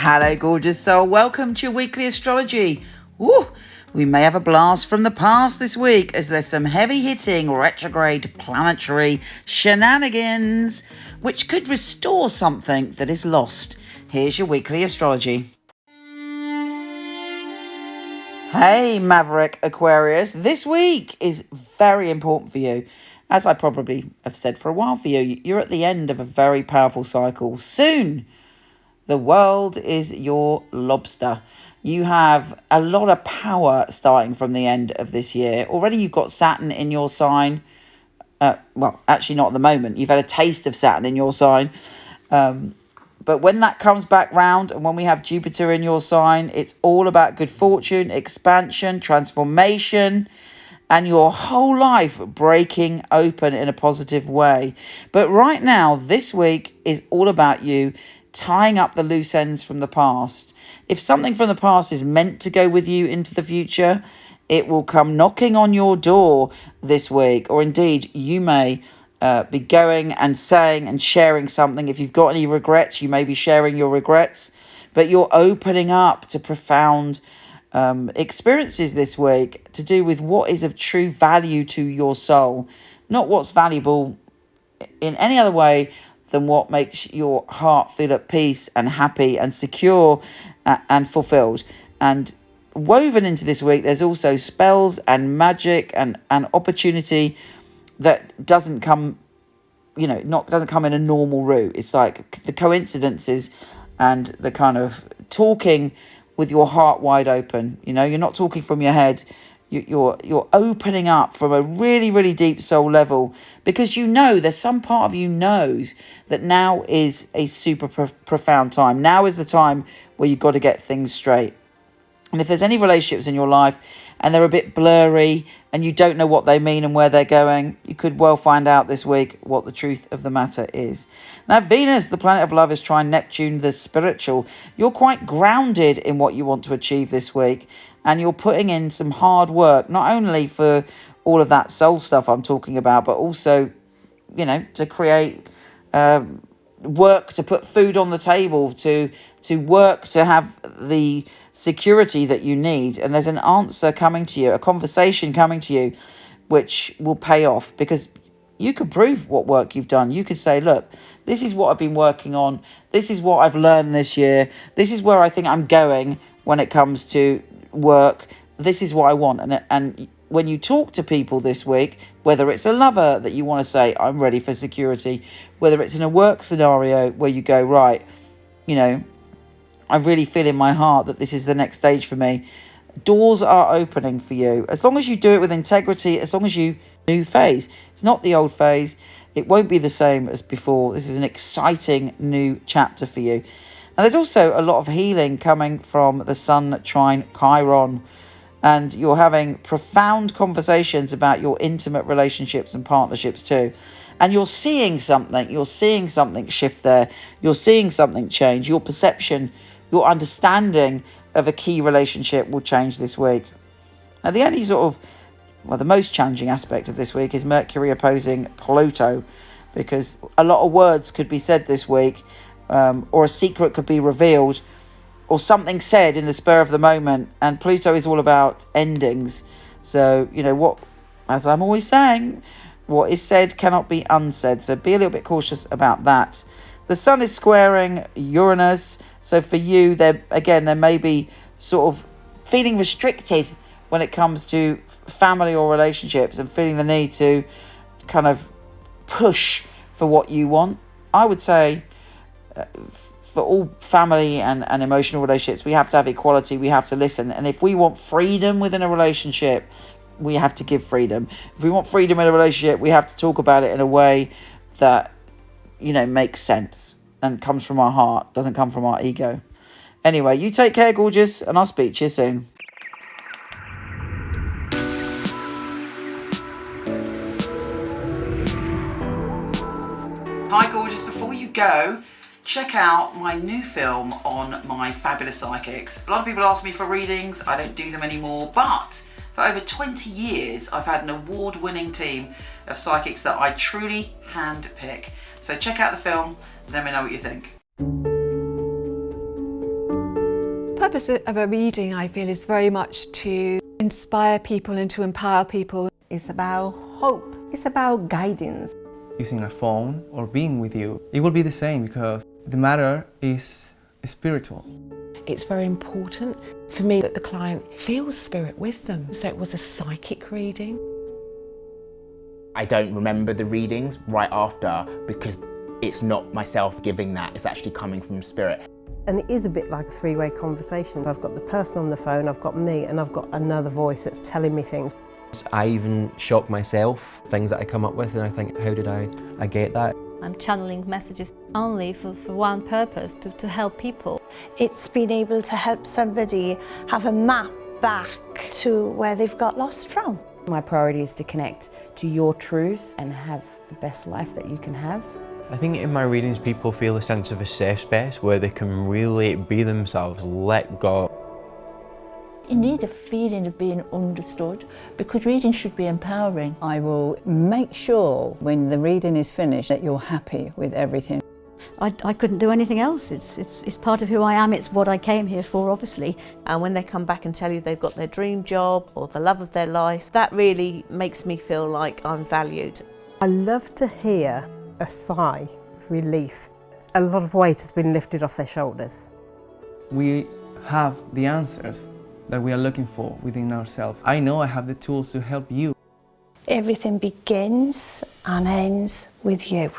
Hello, gorgeous soul. Welcome to your weekly astrology. Woo! We may have a blast from the past this week as there's some heavy-hitting retrograde planetary shenanigans which could restore something that is lost. Here's your weekly astrology. Hey, Maverick Aquarius. This week is very important for you. As I probably have said for a while for you, you're at the end of a very powerful cycle. Soon, the world is your lobster. You have a lot of power starting from the end of this year. Already you've got Saturn in your sign. Well, actually not at the moment. You've had a taste of Saturn in your sign. But when that comes back round and when we have Jupiter in your sign, it's all about good fortune, expansion, transformation, and your whole life breaking open in a positive way. But right now, this week is all about you tying up the loose ends from the past. If something from the past is meant to go with you into the future, it will come knocking on your door this week. Or indeed, you may be going and saying and sharing something. If you've got any regrets, you may be sharing your regrets. But you're opening up to profound experiences this week to do with what is of true value to your soul. Not what's valuable in any other way than what makes your heart feel at peace and happy and secure and fulfilled. And woven into this week, there's also spells and magic and opportunity that doesn't come, doesn't come in a normal route. It's like the coincidences and the kind of talking with your heart wide open. You're not talking from your head. You're opening up from a really, really deep soul level because there's some part of you knows that now is a super profound time. Now is the time where you've got to get things straight. And if there's any relationships in your life and they're a bit blurry and you don't know what they mean and where they're going, you could well find out this week what the truth of the matter is. Now, Venus, the planet of love, is trine Neptune, the spiritual. You're quite grounded in what you want to achieve this week. And you're putting in some hard work, not only for all of that soul stuff I'm talking about, but also, to create work, to put food on the table, to work, to have the security that you need. And there's an answer coming to you, a conversation coming to you, which will pay off because you can prove what work you've done. You could say, look, this is what I've been working on. This is what I've learned this year. This is where I think I'm going when it comes to work. This is what I want. And when you talk to people this week, whether it's a lover that you want to say, I'm ready for security, whether it's in a work scenario where you go, right, I really feel in my heart that this is the next stage for me. Doors are opening for you. As long as you do it with integrity, as long as you new phase. It's not the old phase. It won't be the same as before. This is an exciting new chapter for you. And there's also a lot of healing coming from the Sun trine Chiron. And you're having profound conversations about your intimate relationships and partnerships too. And you're seeing something. You're seeing something shift there. You're seeing something change. Your perception, your understanding of a key relationship will change this week. Now, the only the most challenging aspect of this week is Mercury opposing Pluto. Because a lot of words could be said this week. Or a secret could be revealed, or something said in the spur of the moment. And Pluto is all about endings. So, as I'm always saying, what is said cannot be unsaid. So be a little bit cautious about that. The Sun is squaring Uranus. So for you, there may be sort of feeling restricted when it comes to family or relationships and feeling the need to kind of push for what you want. I would say, for all family and emotional relationships, we have to have equality. We have to listen. And if we want freedom within a relationship, we have to give freedom. If we want freedom in a relationship, we have to talk about it in a way that, makes sense and comes from our heart, doesn't come from our ego. Anyway, you take care, gorgeous, and I'll speak to you soon. Hi, gorgeous. Before you go, check out my new film on my fabulous psychics. A lot of people ask me for readings. I don't do them anymore, but for over 20 years, I've had an award-winning team of psychics that I truly handpick. So check out the film, let me know what you think. purpose of a reading, I feel, is very much to inspire people and to empower people. It's about hope. It's about guidance. Using a phone or being with you, it will be the same because the matter is spiritual. It's very important for me that the client feels spirit with them. So it was a psychic reading. I don't remember the readings right after because it's not myself giving that, it's actually coming from spirit. And it is a bit like a three-way conversation. I've got the person on the phone, I've got me, and I've got another voice that's telling me things. I even shock myself, things that I come up with, and I think, how did I get that? I'm channeling messages only for one purpose, to help people. It's been able to help somebody have a map back to where they've got lost from. My priority is to connect to your truth and have the best life that you can have. I think in my readings people feel a sense of a safe space where they can really be themselves, let go. You need a feeling of being understood because reading should be empowering. I will make sure when the reading is finished that you're happy with everything. I couldn't do anything else. It's part of who I am. It's what I came here for, obviously. And when they come back and tell you they've got their dream job or the love of their life, that really makes me feel like I'm valued. I love to hear a sigh of relief. A lot of weight has been lifted off their shoulders. We have the answers that we are looking for within ourselves. I know I have the tools to help you. Everything begins and ends with you.